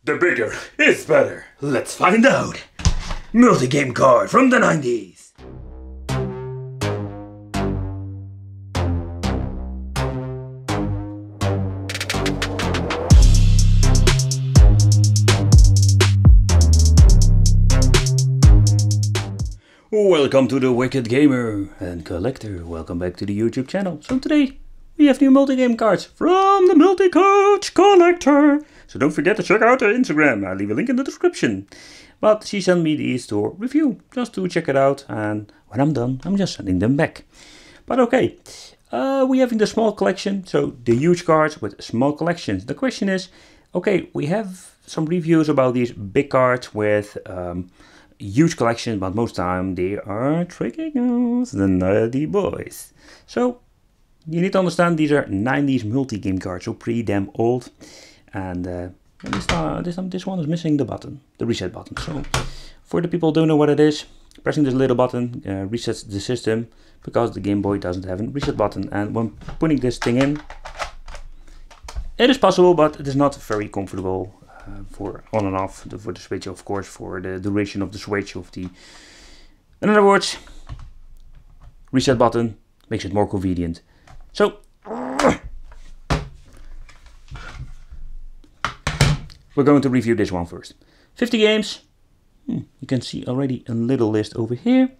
The bigger is better. Let's find out. Multi-game card from the 90s. Welcome to the Wicked Gamer and Collector. Welcome back to the YouTube channel. So today we have new multi-game cards from the Multi-Coach Collector. So don't forget to check out her Instagram. I'll leave a link in the description. But she sent me these to review, just to check it out. And when I'm done, I'm just sending them back. But okay, we having the small collection. So the huge cards with small collections. The question is, okay, we have some reviews about these big cards with huge collection, but most time they are tricking us, the naughty boys. So you need to understand these are 90s multi-game cards, so pretty damn old. And this one is missing the button, the reset button. So for the people who don't know what it is, pressing this little button resets the system, because the Game Boy doesn't have a reset button. And when putting this thing in, it is possible, but it is not very comfortable for on and off for the switch, of course, for the duration of the switch of the. In other words, reset button makes it more convenient. So we're going to review this one first. 50 games. You can see already a little list over here.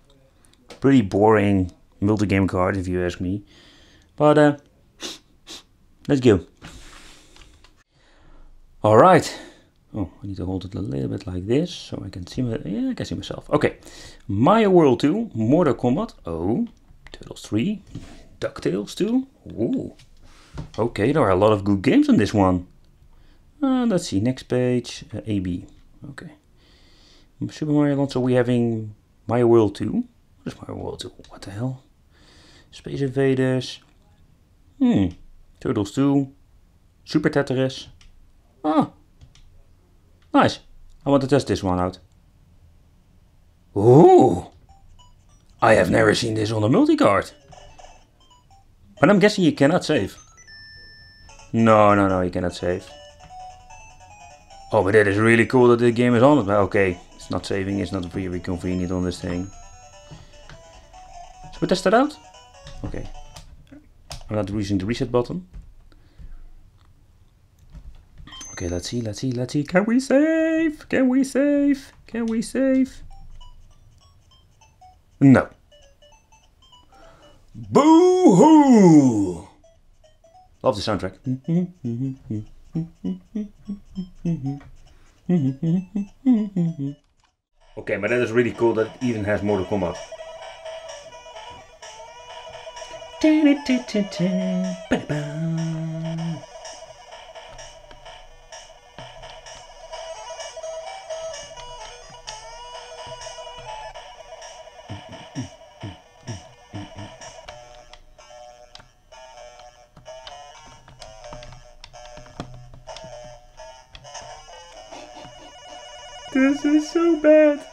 Pretty boring multi-game card if you ask me. But let's go. Alright. Oh, I need to hold it a little bit like this so I can see I can see myself. Okay. Mario World 2, Mortal Kombat. Oh, Turtles 3, DuckTales 2. Ooh. Okay, there are a lot of good games on this one. Let's see, next page, AB. Okay. Super Mario Land, so we're having Mario World 2. What is Mario World 2? What the hell? Space Invaders. Turtles 2. Super Tetris. Ah. Nice. I want to test this one out. Ooh. I have never seen this on a multi-card. But I'm guessing you cannot save. No, you cannot save. Oh, but that is really cool that the game is on it. Okay, it's not saving, it's not very convenient on this thing. Should we test it out? Okay. I'm not using the reset button. Okay, let's see. Can we save? Can we save? Can we save? No. Boo-hoo! Love the soundtrack. Okay, but that is really cool that it even has Mortal Kombat. This is so bad.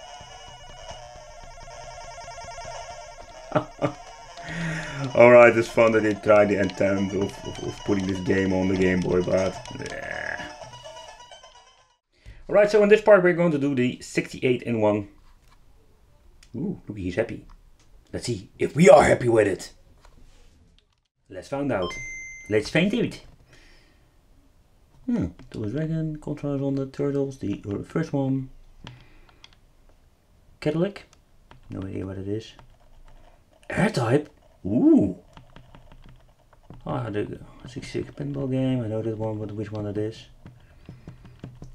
Alright, it's fun that they tried the intent of putting this game on the Game Boy, but yeah. Alright, so in this part we're going to do the 68 in 1. Ooh, look, he's happy. Let's see if we are happy with it. Let's find out. Let's find out. Double Dragon, controls on the Turtles, the first one. Cadillac, no idea what it is. R-Type, ooh. Ah, the 66 pinball game, I know that one, but which one it is.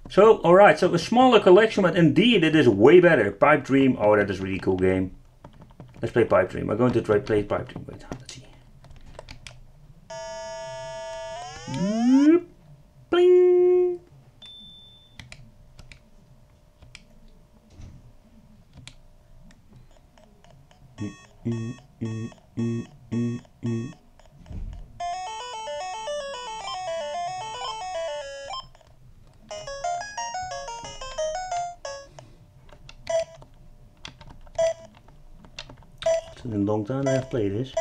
So, alright, so a smaller collection, but indeed it is way better. Pipe Dream, oh, that is a really cool game. Let's play Pipe Dream. I'm going to try play Pipe Dream. Wait, let's see. Bling! It's been a long time I've played this.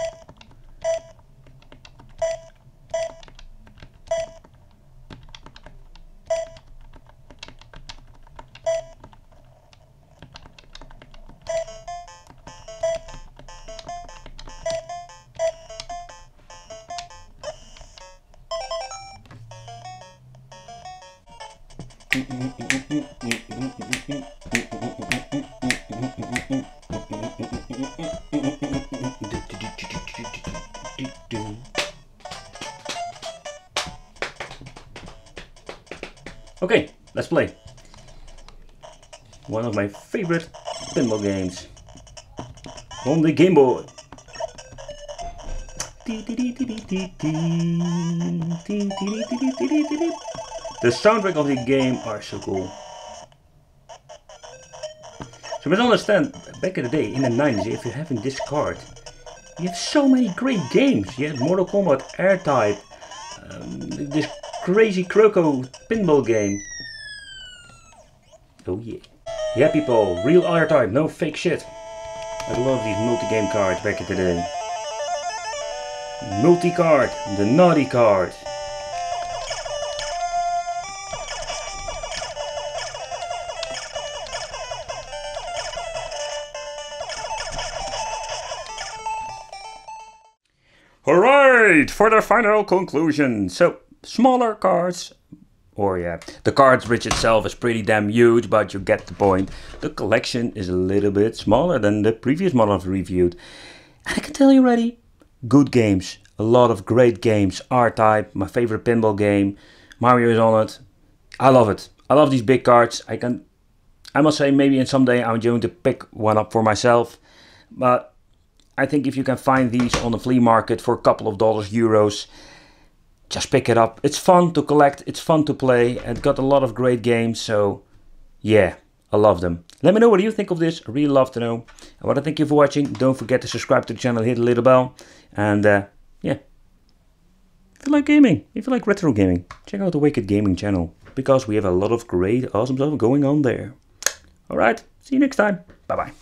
Okay, let's play. One of my favorite pinball games on the Game Boy. The soundtrack of the game are so cool. So you must understand, back in the day, in the 90s, if you're having this card, you have so many great games. You had Mortal Kombat, R-Type, this crazy Croco pinball game. Oh yeah. Yeah people, real R-Type, no fake shit. I love these multi-game cards back in the day. Multi-card, the naughty card. Alright, for the final conclusion. So, smaller cards, or yeah, the cartridge itself is pretty damn huge, but you get the point. The collection is a little bit smaller than the previous model I've reviewed. And I can tell you already, good games. A lot of great games. R-Type, my favorite pinball game. Mario is on it. I love it. I love these big cards. I must say maybe in someday I'm going to pick one up for myself. But I think if you can find these on the flea market for a couple of dollars, euros, just pick it up. It's fun to collect, it's fun to play, and got a lot of great games, so yeah, I love them. Let me know what you think of this, I really love to know. And what I thank you for watching. Don't forget to subscribe to the channel, hit the little bell, and yeah. If you like gaming, if you like retro gaming, check out the Wicked Gaming channel, because we have a lot of great, awesome stuff going on there. Alright, see you next time, bye bye.